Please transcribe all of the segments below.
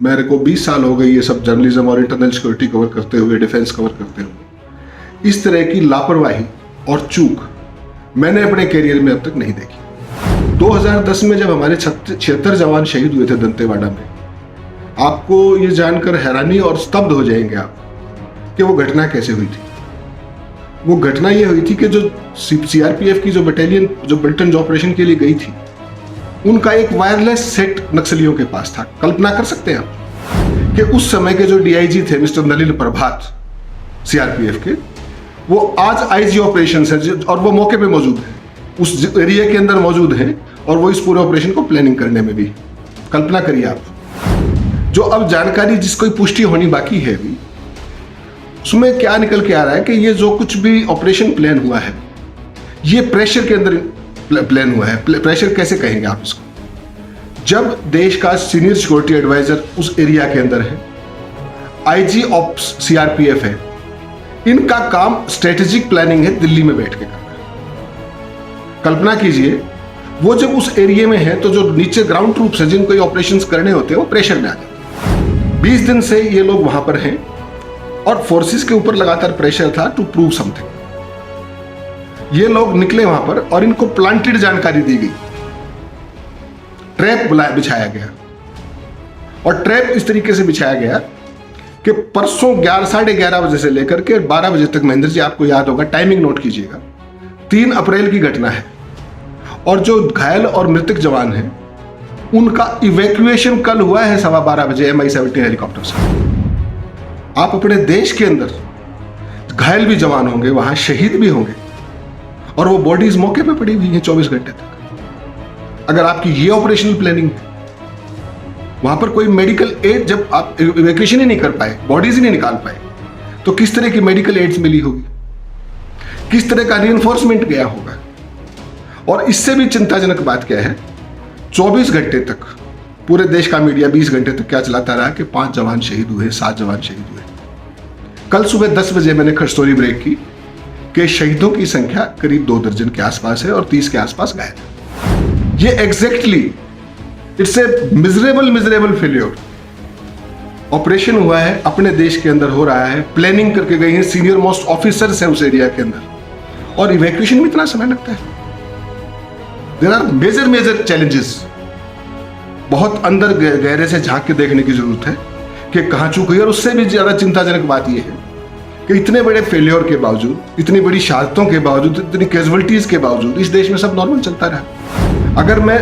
मेरे को 20 साल हो गए ये सब जर्नलिज्म और इंटरनल सिक्योरिटी कवर करते हुए, डिफेंस कवर करते हुए। इस तरह की लापरवाही और चूक मैंने अपने करियर में अब तक नहीं देखी। 2010 में जब हमारे 76 जवान शहीद हुए थे दंतेवाड़ा में, आपको ये जानकर हैरानी और स्तब्ध हो जाएंगे आप कि वो घटना कैसे हुई थी। वो घटना ये हुई थी कि जो सीआरपीएफ की जो बटालियन जो मिलिटेंट ऑपरेशन के लिए गई थी, उनका एक वायरलेस सेट नक्सलियों के पास था। कल्पना कर सकते हैं आप कि उस समय के जो डीआईजी थे मिस्टर नलिन प्रभात सीआरपीएफ के, वो आज आईजी ऑपरेशन है और वो मौके पे मौजूद है, उस एरिया के अंदर मौजूद हैं और वो इस पूरे ऑपरेशन को प्लानिंग करने में भी। कल्पना करिए आप, जो अब जानकारी जिसको पुष्टि होनी बाकी है अभी, उसमें क्या निकल के आ रहा है कि ये जो कुछ भी ऑपरेशन प्लान हुआ है, ये प्रेशर के अंदर प्लान हुआ है। प्रेशर कैसे कहेंगे आप इसको? जब देश का सीनियर सिक्योरिटी एडवाइजर उस एरिया के अंदर है, आईजी ऑप्स सीआरपीएफ है, इनका काम स्ट्रेटेजिक प्लानिंग है दिल्ली में बैठ के करना। कल्पना कीजिए, वो जब उस एरिया में है तो जो नीचे ग्राउंड ट्रूप्स है जिनको ये ऑपरेशंस करने होते हैं, वो प्रेशर में आ जाते। 20 दिन से ये लोग वहां पर हैं और फोर्सेस के ऊपर लगातार प्रेशर था टू प्रूव समथिंग। ये लोग निकले वहां पर और इनको प्लांटेड जानकारी दी गई, ट्रैप बिछाया गया। और ट्रैप इस तरीके से बिछाया गया कि परसों 11:30 बजे से लेकर के 12 बजे तक, महेंद्र जी आपको याद होगा, टाइमिंग नोट कीजिएगा, 3 अप्रैल की घटना है। और जो घायल और मृतक जवान हैं, उनका इवैक्यूएशन कल हुआ है 12:15 बजे MI-17 हेलीकॉप्टर से। आप अपने देश के अंदर घायल भी जवान होंगे, वहां शहीद भी होंगे, और वो बॉडीज मौके पे पड़ी हुई हैं 24 घंटे तक। अगर आपकी ये ऑपरेशनल प्लानिंग है, वहां पर कोई मेडिकल एड, जब आप इवैक्यूएशन ही नहीं कर पाए, बॉडीज ही नहीं निकाल पाए, तो किस तरह की मेडिकल एड्स मिली होगी, किस तरह का रीइंफोर्समेंट गया होगा। और इससे भी चिंताजनक बात क्या है, 24 घंटे तक पूरे देश का मीडिया 20 घंटे तक क्या चलाता रहा कि 5 जवान शहीद हुए, 7 जवान शहीद हुए। कल सुबह 10 बजे मैंने स्टोरी ब्रेक की कि शहीदों की संख्या करीब 2 दर्जन के आसपास है और 30 के आसपास घायल है। ये exactly it's a miserable failure. Operation हुआ है, अपने देश के अंदर हो रहा है, प्लानिंग करके गई है, सीनियर मोस्ट ऑफिसर्स है उस एरिया के अंदर, और इवैक्यूएशन में इतना समय लगता है। There are major challenges. बहुत अंदर गहरे से झांक के देखने की जरूरत है कि कहां चूक हुई। और उससे भी ज्यादा चिंताजनक बात यह है कि इतने बड़े फेल्योर के बावजूद, इतनी बड़ी शहादतों के बावजूद, इतनी कैजुअलिटीज के बावजूद इस देश में सब नॉर्मल चलता रहा। अगर मैं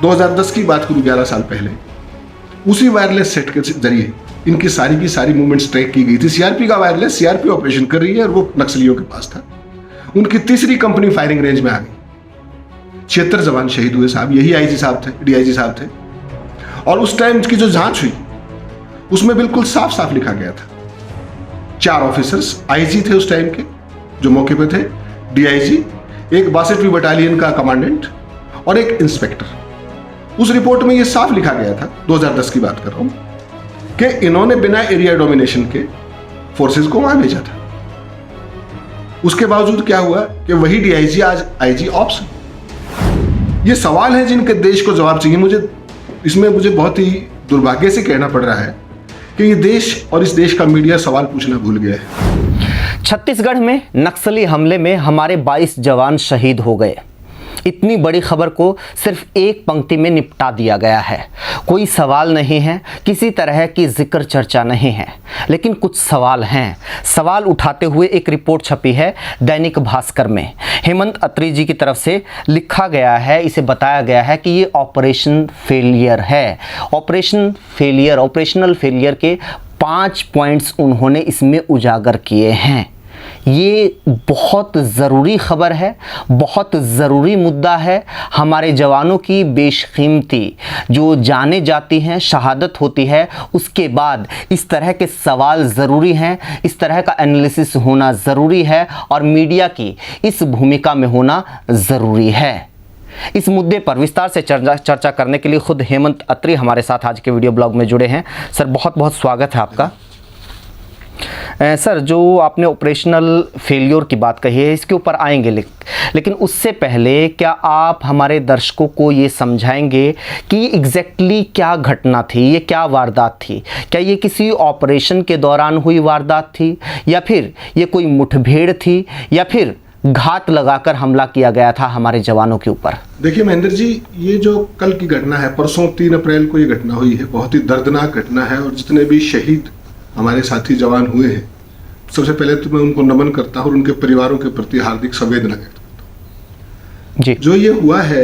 2010 की बात करूं, 11 साल पहले, उसी वायरलेस सेट के जरिए इनकी सारी की सारी मूवमेंट्स ट्रैक की गई थी। सीआरपी का वायरलेस, सीआरपी ऑपरेशन कर रही है और वो नक्सलियों के पास था। उनकी तीसरी कंपनी फायरिंग रेंज में आ गई, 76 जवान शहीद हुए साहब। यही आईजी साहब थे, डीआईजी साहब थे। और उस टाइम की जो जांच हुई उसमें बिल्कुल साफ साफ लिखा गया था, 4 ऑफिसर्स, आईजी थे उस टाइम के जो मौके पे थे, डीआईजी, एक 62वीं बटालियन का कमांडेंट और एक इंस्पेक्टर। उस रिपोर्ट में यह साफ लिखा गया था, 2010 की बात कर रहा हूं, कि इन्होंने बिना एरिया डोमिनेशन के फोर्सेस को वहां भेजा था। उसके बावजूद क्या हुआ कि वही डीआईजी आज आईजी ऑप्स। ये सवाल है जिनके देश को जवाब चाहिए। इसमें मुझे बहुत ही दुर्भाग्य से कहना पड़ रहा है कि ये देश और इस देश का मीडिया सवाल पूछना भूल गया है। छत्तीसगढ़ में नक्सली हमले में हमारे 22 जवान शहीद हो गए। इतनी बड़ी खबर को सिर्फ एक पंक्ति में निपटा दिया गया है। कोई सवाल नहीं है, किसी तरह की जिक्र चर्चा नहीं है, लेकिन कुछ सवाल हैं। सवाल उठाते हुए एक रिपोर्ट छपी है दैनिक भास्कर में। हेमंत अत्री जी की तरफ से लिखा गया है, इसे बताया गया है कि ये ऑपरेशन फेलियर है। ऑपरेशनल फेलियर के 5 पॉइंट्स उन्होंने इसमें उजागर किए हैं। ये बहुत ज़रूरी खबर है, बहुत ज़रूरी मुद्दा है। हमारे जवानों की बेशकीमती जो जाने जाती हैं, शहादत होती है, उसके बाद इस तरह के सवाल ज़रूरी हैं, इस तरह का एनालिसिस होना ज़रूरी है और मीडिया की इस भूमिका में होना ज़रूरी है। इस मुद्दे पर विस्तार से चर्चा करने के लिए खुद हेमंत अत्री हमारे साथ आज के वीडियो ब्लॉग में जुड़े हैं। सर, बहुत बहुत स्वागत है आपका। सर, जो आपने ऑपरेशनल फेलियर की बात कही है इसके ऊपर आएंगे, लेकिन उससे पहले क्या आप हमारे दर्शकों को ये समझाएंगे कि एग्जैक्टली क्या घटना थी, ये क्या वारदात थी? क्या ये किसी ऑपरेशन के दौरान हुई वारदात थी, या फिर ये कोई मुठभेड़ थी, या फिर घात लगाकर हमला किया गया था हमारे जवानों के ऊपर? देखिए महेंद्र जी, ये जो कल की घटना है, परसों 3 अप्रैल को ये घटना हुई है, बहुत ही दर्दनाक घटना है। और जितने भी शहीद हमारे साथी जवान हुए हैं, सबसे पहले तो मैं उनको नमन करता हूँ और उनके परिवारों के प्रति हार्दिक संवेदना व्यक्त करता हूँ जी। जो ये हुआ है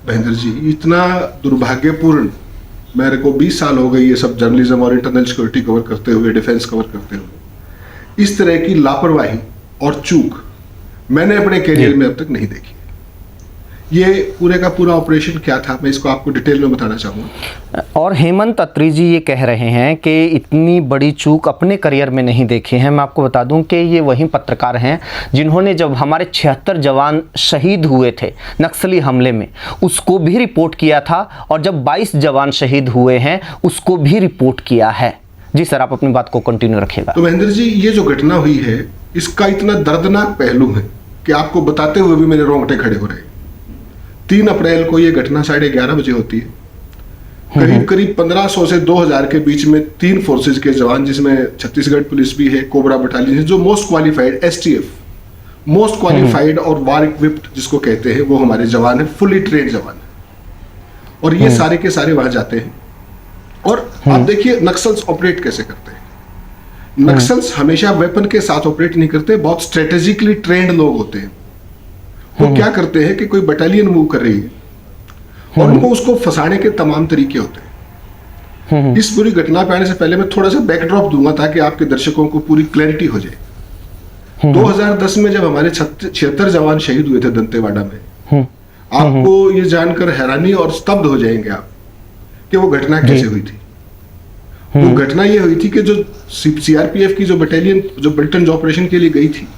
महेंद्र जी, इतना दुर्भाग्यपूर्ण, मेरे को 20 साल हो गए ये सब जर्नलिज्म और इंटरनल सिक्योरिटी कवर करते हुए, डिफेंस कवर करते हुए, इस तरह की लापरवाही और चूक मैंने अपने कैरियर में अब तक नहीं देखी। ये पूरे का पूरा ऑपरेशन क्या था, मैं इसको आपको डिटेल में बताना चाहूँगा। और हेमंत अत्री जी ये कह रहे हैं कि इतनी बड़ी चूक अपने करियर में नहीं देखी है। मैं आपको बता दूं कि ये वही पत्रकार हैं जिन्होंने जब हमारे 76 जवान शहीद हुए थे नक्सली हमले में, उसको भी रिपोर्ट किया था, और जब 22 जवान शहीद हुए हैं उसको भी रिपोर्ट किया है। जी सर, आप अपनी बात को कंटिन्यू रखिएगा। तो महेंद्र जी, ये जो घटना हुई है इसका इतना दर्दनाक पहलू है कि आपको बताते हुए भी मेरे रोंगटे खड़े हो रहे हैं। 3 अप्रैल को ये घटना 11:30 बजे होती है। करीब करीब 1500 से 2000 के बीच में 3 फोर्सेज के जवान, जिसमें छत्तीसगढ़ पुलिस भी है, कोबरा बटालियन है, जो most qualified STF, most qualified और वार इक्विप्ड जिसको कहते हैं, वो हमारे जवान है, फुली ट्रेन्ड जवान है। और ये सारे के सारे वहां जाते हैं। और आप देखिए नक्सल्स ऑपरेट कैसे करते हैं। नक्सल्स हमेशा वेपन के साथ ऑपरेट नहीं करते, बहुत स्ट्रेटेजिकली ट्रेंड लोग होते हैं। वो क्या करते हैं कि कोई बटालियन मूव कर रही है और उनको उसको फंसाने के तमाम तरीके होते हैं। इस पूरी घटना पे आने से पहले मैं थोड़ा सा बैकड्रॉप दूंगा ताकि आपके दर्शकों को पूरी क्लैरिटी हो जाए। 2010 में जब हमारे 76 जवान शहीद हुए थे दंतेवाड़ा में, आपको ये जानकर हैरानी और स्तब्ध हो जाएंगे आप कि वो घटना कैसे हुई थी। वो घटना ये हुई थी कि जो CRPF की जो बटालियन जो ब्रिटेन ऑपरेशन के लिए गई थी,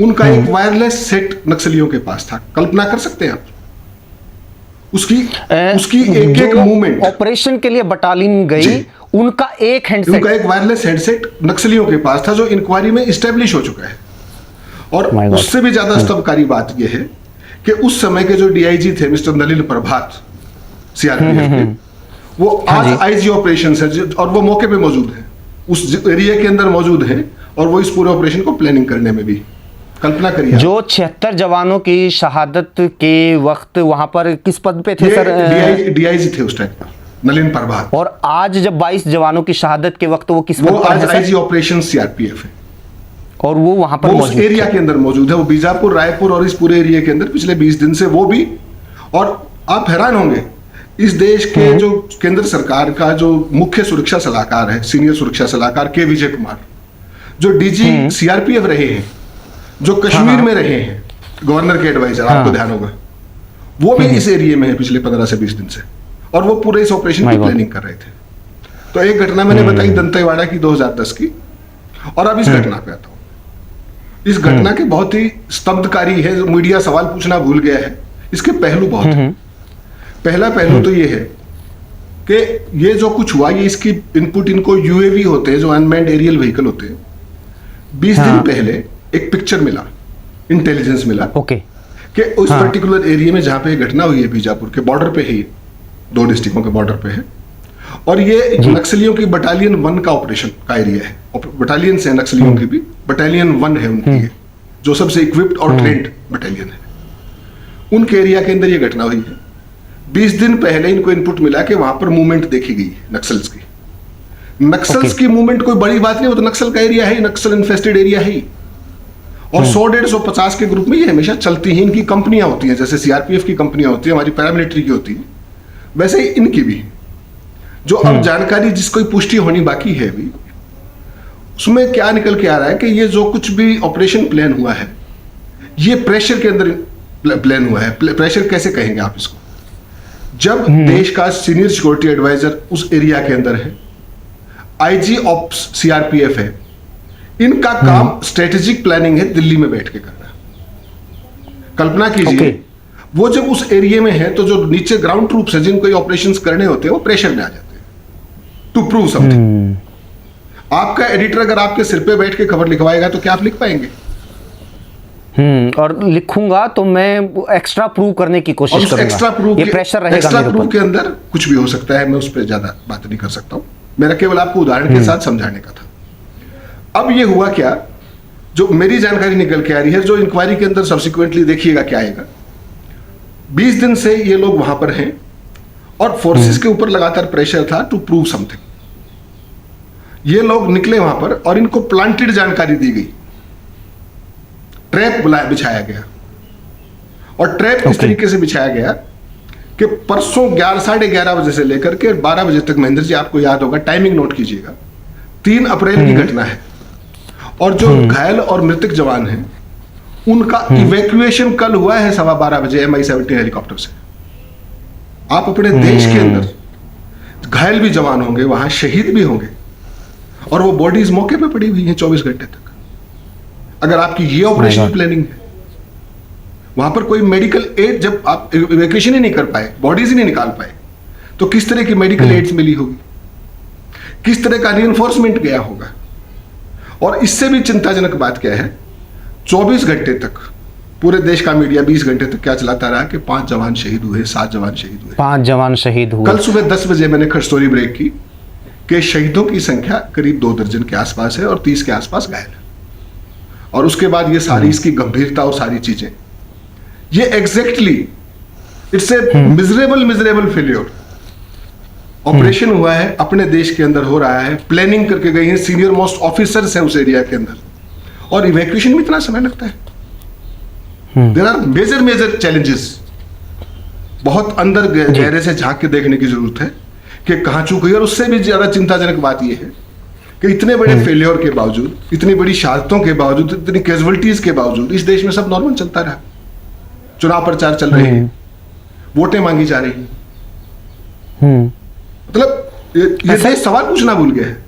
उनका एक वायरलेस सेट नक्सलियों के पास था। कल्पना कर सकते हैं आप उसकी एक एक मूवमेंट। ऑपरेशन के लिए बटालियन गई, उनका एक वायरलेस हेडसेट नक्सलियों के पास था, जो इंक्वायरी में इस्टेब्लिश हो चुका है। और उससे भी ज्यादा स्तंभकारी बात यह है कि उस समय के जो DIG थे मिस्टर नलिन प्रभात CRPF के, वो आज IG ऑपरेशन है और वो मौके पे मौजूद है, उस एरिया के अंदर मौजूद है, और वो इस पूरे ऑपरेशन को प्लानिंग करने में भी, कल्पना करिए। जो 76 जवानों की शहादत के वक्त वहां पर किस पद पे थे सर? DIG थे उस टाइम पर, नलिन प्रभात। और आज जब 22 जवानों की शहादत के वक्त वो किस पद पर आज IG ऑपरेशन CRPF है, और वो वहां पर उस एरिया के अंदर मौजूद है। वो बीजापुर, रायपुर और इस पूरे एरिया के अंदर पिछले 20 दिन से वो भी। और आप हैरान होंगे, इस देश के जो केंद्र सरकार का जो मुख्य सुरक्षा सलाहकार है, सीनियर सुरक्षा सलाहकार के विजय कुमार, जो DG CRPF रहे हैं, जो कश्मीर में रहे हैं, गवर्नर के एडवाइजर, आपको ध्यान होगा, वो भी इस एरिया में है पिछले 15 से 20 दिन से, और वो पूरे इस ऑपरेशन की प्लानिंग कर रहे थे। तो एक घटना मैंने बताई दंतेवाड़ा की 2010 की, और अब इस घटना पे आता हूं। इस घटना के बहुत ही स्तब्धकारी है, मीडिया सवाल पूछना भूल गया है। इसके पहलू बहुत है। पहला पहलू तो ये है कि ये जो कुछ हुआ, ये इसकी इनपुट इनको UAV होते हैं, जो अनमैन्ड एरियल व्हीकल होते हैं। 20 दिन पहले एक पिक्चर मिला, इंटेलिजेंस मिला, कि उस पर्टिकुलर एरिया में जहां पे घटना हुई है, बीजापुर के बॉर्डर पे ही, 2 डिस्ट्रिक्टों के बॉर्डर पे है, और ये नक्सलियों की बटालियन 1 का ऑपरेशन का एरिया है। बटालियन से नक्सलियों की भी बटालियन 1 है उनकी, जो सबसे इक्विप्ड और ट्रेंड बटालियन है। उनके एरिया के अंदर ये घटना हुई है। 20 दिन पहले इनको इनपुट मिला कि वहां पर मूवमेंट देखी गई नक्सल्स की। नक्सल्स की मूवमेंट कोई बड़ी बात नहीं, वो तो नक्सल का एरिया है, नक्सल इन्फेस्टेड एरिया है, और 100, 150, 50 के ग्रुप में ये हमेशा चलती हैं। इनकी कंपनियां होती हैं, जैसे CRPF की कंपनियां होती है, हमारी पैरामिलिट्री की होती है, वैसे ही इनकी भी। जो अब जानकारी जिसको पुष्टि होनी बाकी है अभी, उसमें क्या निकल के आ रहा है कि ये जो कुछ भी ऑपरेशन प्लान हुआ है, ये प्रेशर के अंदर प्लान हुआ है। प्रेशर कैसे कहेंगे आप इसको? जब देश का सीनियर सिक्योरिटी एडवाइजर उस एरिया के अंदर है, IG ऑप्स CRPF है, इनका काम स्ट्रेटेजिक प्लानिंग है, दिल्ली में बैठ के करना। कल्पना कीजिए, वो जब उस एरिया में है तो जो नीचे ग्राउंड ट्रूप्स हैं, जिनको ये ऑपरेशंस करने होते हैं, वो प्रेशर में आ जाते हैं टू प्रूव समथिंग। आपका एडिटर अगर आपके सिर पे बैठ के खबर लिखवाएगा तो क्या आप लिख पाएंगे? और लिखूंगा तो मैं एक्स्ट्रा प्रूव करने की और कोशिश उस करूंगा। एक्स्ट्रा प्रूफ ये प्रेशर रहेगा एक्स्ट्रा मेरे प्रूफ ऊपर। के अंदर कुछ भी हो सकता है, मैं उस पर ज्यादा बात नहीं कर सकता हूं, मेरा केवल आपको उदाहरण के साथ समझाने का था। अब ये हुआ क्या, जो मेरी जानकारी निकल के आ रही है, जो इंक्वायरी के अंदर सब्सिक्वेंटली देखिएगा क्या आएगा, 20 दिन से ये लोग वहां पर हैं और फोर्सेस के ऊपर लगातार प्रेशर था टू प्रूव समथिंग। ये लोग निकले वहां पर और इनको प्लांटेड जानकारी दी गई, ट्रैप बिछाया गया, और ट्रैप इस तरीके से बिछाया गया कि परसों 11:30 बजे से लेकर के 12 बजे तक, महेंद्र जी आपको याद होगा, टाइमिंग नोट कीजिएगा, 3 अप्रैल की घटना है। और जो घायल और मृतक जवान हैं उनका इवैक्यूएशन कल हुआ है 12:15 बजे MI-17 हेलीकॉप्टर से। आप अपने देश के अंदर घायल भी जवान होंगे, वहां शहीद भी होंगे, और वो बॉडीज मौके पे पड़ी हुई हैं 24 घंटे तक। अगर आपकी ये ऑपरेशन प्लानिंग है, वहां पर कोई मेडिकल एड, जब आप इवैक्यूएशन ही नहीं कर पाए, बॉडीज ही नहीं निकाल पाए, तो किस तरह की मेडिकल एड्स मिली होगी, किस तरह का रीइंफोर्समेंट गया होगा। और इससे भी चिंताजनक बात क्या है, 24 घंटे तक पूरे देश का मीडिया 20 घंटे तक क्या चलाता रहा कि 5 जवान शहीद हुए, 7 जवान शहीद हुए। 5 जवान शहीद हुए। कल सुबह 10 बजे मैंने स्टोरी ब्रेक की कि शहीदों की संख्या करीब 2 दर्जन के आसपास है और 30 के आसपास घायल है। और उसके बाद ये सारी इसकी गंभीरता और सारी चीजें, ये exactly it's a miserable failure. Operation हुआ है, अपने देश के अंदर हो रहा है, प्लानिंग करके गई है, सीनियर मोस्ट ऑफिसर्स हैं उस एरिया के अंदर, और इवैक्यूएशन में इतना समय लगता है। There are major challenges. बहुत अंदर गहरे से झांक के देखने की जरूरत है कि कहां चूक हुई। और उससे भी ज्यादा चिंताजनक बात यह है कि इतने बड़े फेल्योर के बावजूद, इतनी बड़ी शहादतों के बावजूद, इतनी कैजुअलिटीज के बावजूद इस देश में सब नॉर्मल चलता रहा। चुनाव प्रचार चल रहे हैं, वोटें मांगी जा रही हैं, मतलब ये देश सवाल पूछना भूल गया है।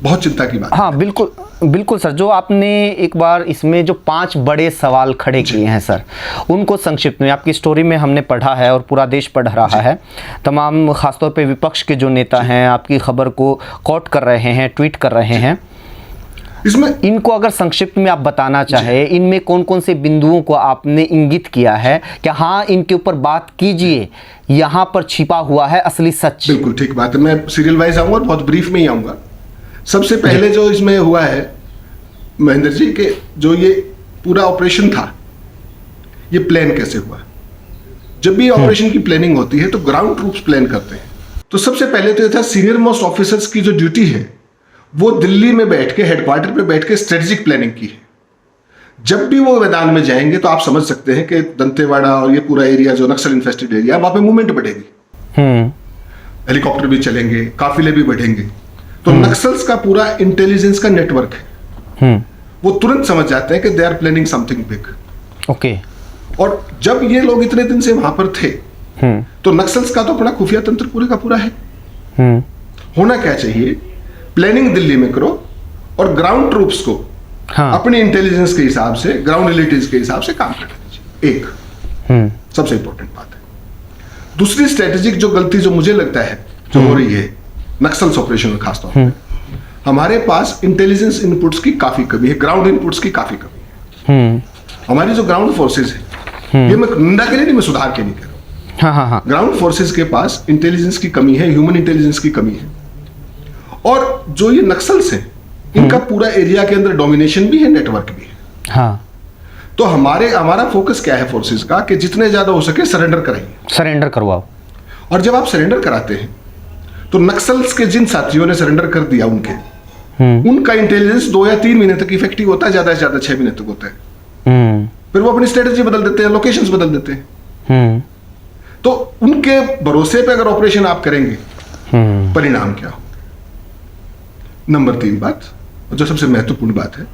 बहुत चिंता की बात। हाँ बिल्कुल बिल्कुल सर, जो आपने एक बार इसमें जो 5 बड़े सवाल खड़े किए हैं सर, उनको संक्षिप्त में आपकी स्टोरी में हमने पढ़ा है और पूरा देश पढ़ रहा है। तमाम खासतौर पे विपक्ष के जो नेता हैं आपकी खबर को कोट कर रहे हैं, ट्वीट कर रहे हैं। इसमें इनको अगर संक्षिप्त में आप बताना चाहे, इनमें कौन कौन से बिंदुओं को आपने इंगित किया है कि हाँ इनके ऊपर बात कीजिए, यहाँ पर छिपा हुआ है असली सच। बिल्कुल ठीक बात है, मैं सीरियल वाइज आऊंगा, बहुत ब्रीफ में ही आऊंगा। सबसे पहले जो इसमें हुआ है महेंद्र जी, के जो ये पूरा ऑपरेशन था, ये प्लान कैसे हुआ। जब भी ऑपरेशन की प्लानिंग होती है तो ग्राउंड ट्रूप्स प्लान करते हैं। तो सबसे पहले तो ये था, सीनियर मोस्ट ऑफिसर्स की जो ड्यूटी है वो दिल्ली में बैठ के, हेडक्वार्टर पे बैठ के स्ट्रेटेजिक प्लानिंग की है। जब भी वो मैदान में जाएंगे तो आप समझ सकते हैं कि दंतेवाड़ा और ये पूरा एरिया जो नक्सल इन्फेस्टेड एरिया, वहां पे मूवमेंट बढ़ेगी, हेलीकॉप्टर भी चलेंगे, काफिले भी बढ़ेंगे। तो नक्सल्स का पूरा इंटेलिजेंस का नेटवर्क है, वो तुरंत समझ जाते हैं कि they are planning something big. Okay. और जब ये लोग इतने दिन से वहां पर थे तो नक्सल्स का तो अपना खुफिया तंत्र पूरे का पूरा है। होना क्या चाहिए, प्लानिंग दिल्ली में करो और ग्राउंड ट्रूप्स को अपनी इंटेलिजेंस के हिसाब से, ग्राउंड रिलेटिव्स के हिसाब से काम करने दीजिए। एक सबसे इंपॉर्टेंट बात है। दूसरी स्ट्रेटेजिक जो गलती जो मुझे लगता है जो हो रही है नक्सल्स ऑपरेशन में खासतौर पर, हमारे पास इंटेलिजेंस इनपुट्स की काफी कमी है, ग्राउंड इनपुट्स की काफी कमी है। हमारी जो ग्राउंड फोर्सेज है, ये मैं निंदा के लिए नहीं, मैं सुधार के लिए कह रहा हूं। ग्राउंड फोर्सेज के पास इंटेलिजेंस की कमी है, ह्यूमन इंटेलिजेंस की कमी है। और जो ये नक्सल्स हैं, इनका पूरा एरिया के अंदर डोमिनेशन भी है, नेटवर्क भी है। हाँ। तो हमारा फोकस क्या है फोर्सेज का, कि जितने ज्यादा हो सके सरेंडर कराइए, सरेंडर करवाओ। और जब आप सरेंडर कराते हैं तो नक्सल्स के जिन साथियों ने सरेंडर कर दिया, उनका इंटेलिजेंस 2 या 3 महीने तक इफेक्टिव होता है, ज्यादा से ज्यादा 6 महीने तक होता है। फिर वो अपनी स्ट्रेटेजी बदल देते हैं, लोकेशंस बदल देते हैं। तो उनके भरोसे पे अगर ऑपरेशन आप करेंगे, परिणाम क्या हो। नंबर 3 बात, जो सबसे महत्वपूर्ण बात है,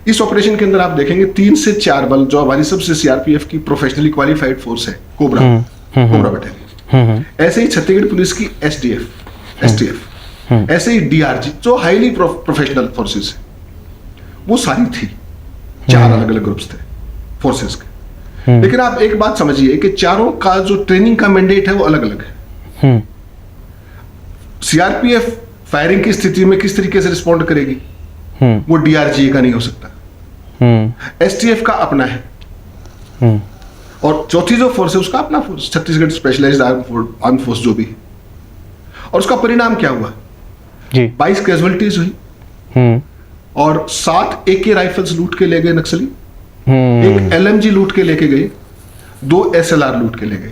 इस ऑपरेशन के अंदर आप देखेंगे 3 से 4 बल, जो हमारी सबसे सीआरपीएफ की प्रोफेशनली क्वालिफाइड फोर्स है, कोबरा बटालियन, ऐसे ही छत्तीसगढ़ पुलिस की एसटीएफ, ऐसे ही डीआरजी, जो हाईली प्रोफेशनल फोर्सेस है, वो सारी थी। 4 अलग अलग ग्रुप्स थे फोर्सेस के। लेकिन आप एक बात समझिए कि चारों का जो ट्रेनिंग का मैंडेट है वो अलग अलग है। सीआरपीएफ फायरिंग की स्थिति में किस तरीके से रिस्पॉन्ड करेगी, वो डीआरजीए का नहीं हो सकता। एसटीएफ का अपना है। और चौथी जो फोर्स है उसका अपना force, Chhattisgarh specialised arm force जो भी है। और उसका परिणाम क्या हुआ जी। 22 कैजुअलिटीज हुई और 7 AK राइफल्स लूट के ले गए नक्सली, एक LMG लूट के लेके गए, 2 SLR लूट के ले गए।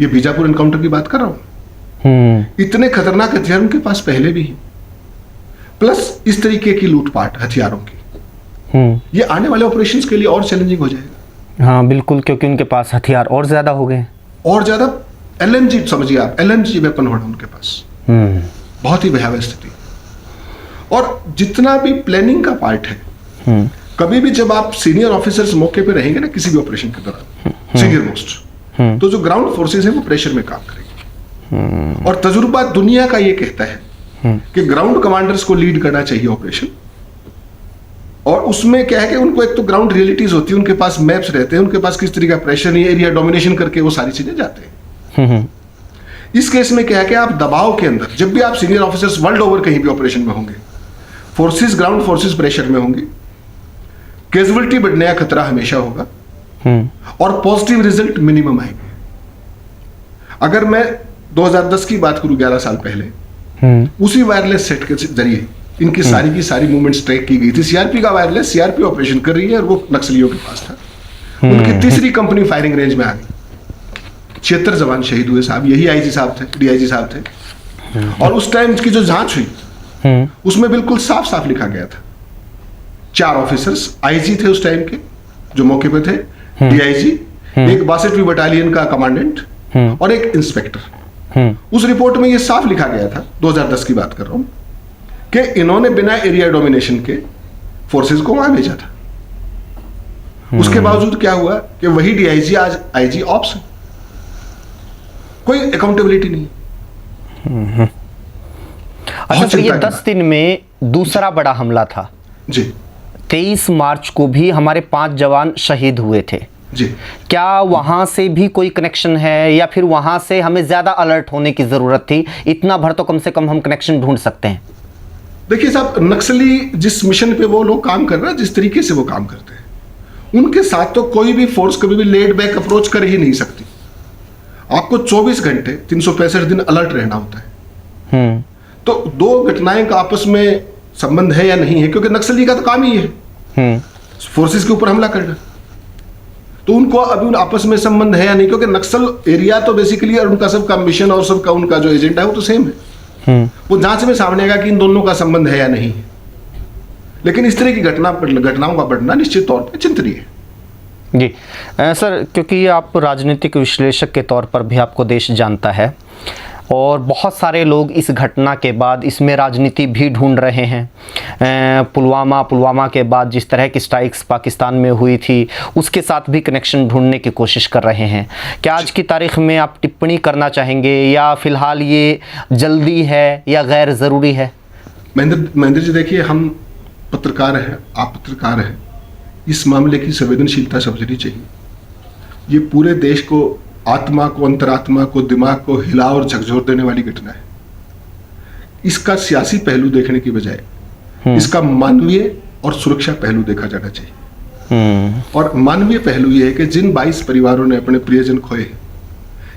ये बीजापुर एनकाउंटर की बात कर रहा हूं। इतने खतरनाक हथियार उनके पास पहले भी हैं, प्लस इस तरीके की लूटपाट हथियारों की, ये आने वाले ऑपरेशंस के लिए और चैलेंजिंग हो जाएगा। हाँ बिल्कुल, क्योंकि उनके पास हथियार और ज्यादा हो गए, और ज्यादा LMG समझिए आप, LMG वेपन होना उनके पास, बहुत ही भयावह स्थिति। और जितना भी प्लानिंग का पार्ट है, कभी भी जब आप सीनियर ऑफिसर्स मौके पे रहेंगे ना किसी भी ऑपरेशन के दौरान, सीनियर मोस्ट, तो जो ग्राउंड फोर्सेस है वो प्रेशर में काम करेंगे। और तजुर्बा दुनिया का ये कहता है कि ग्राउंड कमांडर्स को लीड करना चाहिए ऑपरेशन। और उसमें क्या है कि उनको एक तो ग्राउंड रियलिटीज होती है, उनके पास मैप्स रहते हैं, उनके पास किस तरीके का प्रेशर, ये एरिया डोमिनेशन करके वो सारी चीजें जाते हैं। इस केस में क्या है कि आप दबाव के अंदर, जब भी आप सीनियर ऑफिसर्स वर्ल्ड ओवर कहीं भी ऑपरेशन में होंगे, फोर्सेस ग्राउंड फोर्सेस प्रेशर में होंगी, कैजुअलिटी बढ़ने का खतरा हमेशा होगा और पॉजिटिव रिजल्ट मिनिमम आएंगे। अगर मैं 2010 की बात करूं, 11 साल पहले, उसी वायरलेस सेट के जरिए इनकी सारी की सारी मूवमेंट्स ट्रैक की गई थी। सीआरपी का वायरलेस, सीआरपी ऑपरेशन कर रही है और वो नक्सलियों के पास था। उनकी तीसरी कंपनी फायरिंग रेंज में आ गई, 76 जवान शहीद हुए साहब, यही आईजी साहब थे, डीआईजी साहब थे। और उस टाइम की जो जांच हुई उसमें बिल्कुल साफ साफ लिखा गया था, 4 ऑफिसर्स आईजी थे उस टाइम के जो मौके पे थे, डीआईजी, एक 62वीं बटालियन का कमांडेंट और एक इंस्पेक्टर। उस रिपोर्ट में यह साफ लिखा गया था, 2010 की बात कर रहा हूं, कि इन्होंने बिना एरिया डोमिनेशन के फोर्सेस को वहां भेजा था। उसके बावजूद क्या हुआ कि वही डीआईजी आज आईजी ऑप्स, कोई अकाउंटेबिलिटी नहीं। अच्छा सर, ये 10 दिन में दूसरा बड़ा हमला था जी। 23 मार्च को भी हमारे 5 जवान शहीद हुए थे जी। क्या वहां से भी कोई कनेक्शन है, या फिर वहां से हमें ज्यादा अलर्ट होने की जरूरत थी? इतना भर तो कम से कम हम कनेक्शन ढूंढ सकते हैं। देखिए साहब, नक्सली जिस मिशन पे वो लोग काम कर रहे हैं, जिस तरीके से वो काम करते हैं, उनके साथ तो कोई भी फोर्स कभी भी लेड बैक अप्रोच कर ही नहीं सकती। आपको 24 घंटे 365 दिन अलर्ट रहना होता है। तो 2 घटनाएं का आपस में संबंध है या नहीं है, क्योंकि नक्सली का तो काम ही है फोर्सेस के ऊपर हमला करना, तो उनको अभी उन आपस में संबंध है या नहीं, क्योंकि नक्सल एरिया तो बेसिकली और उनका सबका मिशन और सबका उनका जो एजेंडा है वो तो सेम है। वो जांच में सामने आएगा कि इन दोनों का संबंध है या नहीं है। लेकिन इस तरह की घटनाओं का बढ़ना निश्चित तौर पर चिंतनीय है। जी सर, क्योंकि आप राजनीतिक विश्लेषक के तौर पर भी आपको देश जानता है, और बहुत सारे लोग इस घटना के बाद इसमें राजनीति भी ढूंढ रहे हैं। पुलवामा के बाद जिस तरह की स्ट्राइक्स पाकिस्तान में हुई थी, उसके साथ भी कनेक्शन ढूंढने की कोशिश कर रहे हैं। क्या आज की तारीख में आप टिप्पणी करना चाहेंगे, या फिलहाल ये जल्दी है या गैर ज़रूरी है? महेंद्र जी, देखिए, हम पत्रकार हैं, आप पत्रकार हैं, इस मामले की संवेदनशीलता समझनी चाहिए। ये पूरे देश को, आत्मा को, अंतरात्मा को, दिमाग को हिला और झकझोर देने वाली घटना है। इसका सियासी पहलू देखने की बजाय इसका मानवीय और सुरक्षा पहलू देखा जाना चाहिए। और मानवीय पहलू यह है कि जिन 22 परिवारों ने अपने प्रियजन खोए,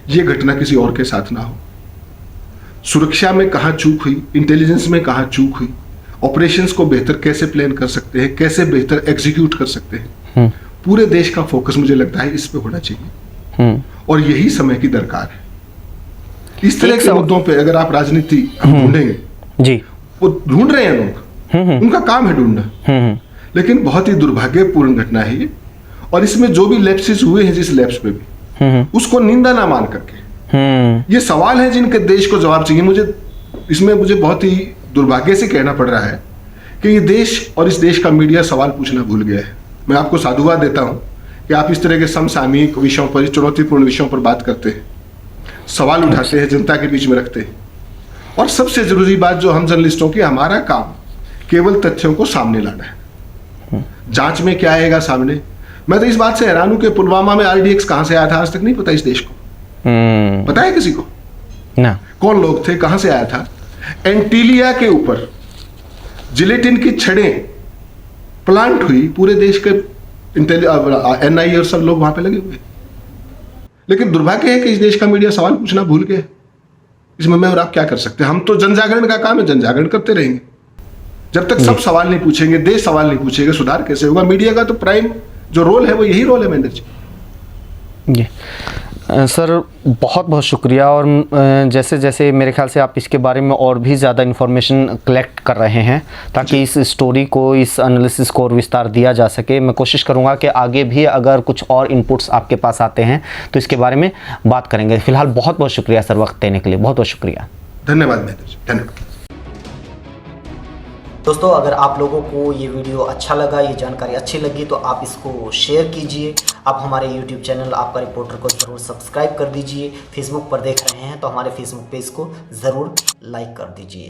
यह घटना किसी और के साथ ना हो। सुरक्षा में कहां चूक हुई, इंटेलिजेंस में कहां चूक हुई, ऑपरेशंस को बेहतर कैसे प्लान कर सकते हैं, कैसे बेहतर एग्जीक्यूट कर सकते हैं, पूरे देश का फोकस मुझे लगता है इस पे होना चाहिए। और यही समय की दरकार है। इस तरह के मुद्दों पे अगर आप राजनीति ढूंढेंगे जी, वो ढूंढ रहे हैं लोग, उनका काम है ढूंढना, लेकिन बहुत ही दुर्भाग्यपूर्ण घटना है ये। और इसमें जो भी लैप्सेस हुए हैं, जिस लैप्स पे भी, उसको निंदा ना मान करके, ये सवाल है जिनके देश को जवाब चाहिए। मुझे बहुत ही दुर्भाग्य से कहना पड़ रहा है कि ये देश और इस देश का मीडिया सवाल पूछना भूल गया है। मैं आपको साधुवाद देता हूं कि आप इस तरह के समसामयिक विषयों पर, चुनौतीपूर्ण विषयों पर बात करते हैं, सवाल उठाते हैं, जनता के बीच में रखते हैं। और सबसे जरूरी बात जो हम जर्नलिस्टों की, हमारा काम केवल तथ्यों को सामने लाना है। जांच में क्या आएगा सामने, मैं तो इस बात से हैरान हूं कि पुलवामा में RDX कहां से आया था, आज तक नहीं पता इस देश को। पता है किसी को? ना। कौन लोग थे, कहां से आया था? एंटीलिया के ऊपर जिलेटिन की छड़ें प्लांट हुई, पूरे देश के NIA और सब लोग वहां पे लगे हुए। लेकिन दुर्भाग्य है कि इस देश का मीडिया सवाल पूछना भूल गया। इसमें मैं और आप क्या कर सकते हैं? हम तो जन जागरण का काम है, जन जागरण करते रहेंगे। जब तक सब सवाल नहीं पूछेंगे, देश सवाल नहीं पूछेगा, सुधार कैसे होगा? मीडिया का तो प्राइम जो रोल है वो यही रोल है महेंद्र जी। जी सर, बहुत बहुत शुक्रिया। और जैसे जैसे मेरे ख्याल से आप इसके बारे में और भी ज़्यादा इन्फॉर्मेशन कलेक्ट कर रहे हैं ताकि इस स्टोरी को, इस एनालिसिस को और विस्तार दिया जा सके। मैं कोशिश करूंगा कि आगे भी अगर कुछ और इनपुट्स आपके पास आते हैं तो इसके बारे में बात करेंगे। फिलहाल बहुत बहुत शुक्रिया सर, वक्त देने के लिए बहुत बहुत शुक्रिया। धन्यवाद महेंद्र जी, धन्यवाद। दोस्तों, अगर आप लोगों को ये वीडियो अच्छा लगा, ये जानकारी अच्छी लगी तो आप इसको शेयर कीजिए। आप हमारे YouTube चैनल आपका रिपोर्टर को ज़रूर सब्सक्राइब कर दीजिए। फेसबुक पर देख रहे हैं तो हमारे फेसबुक पेज को ज़रूर लाइक कर दीजिए।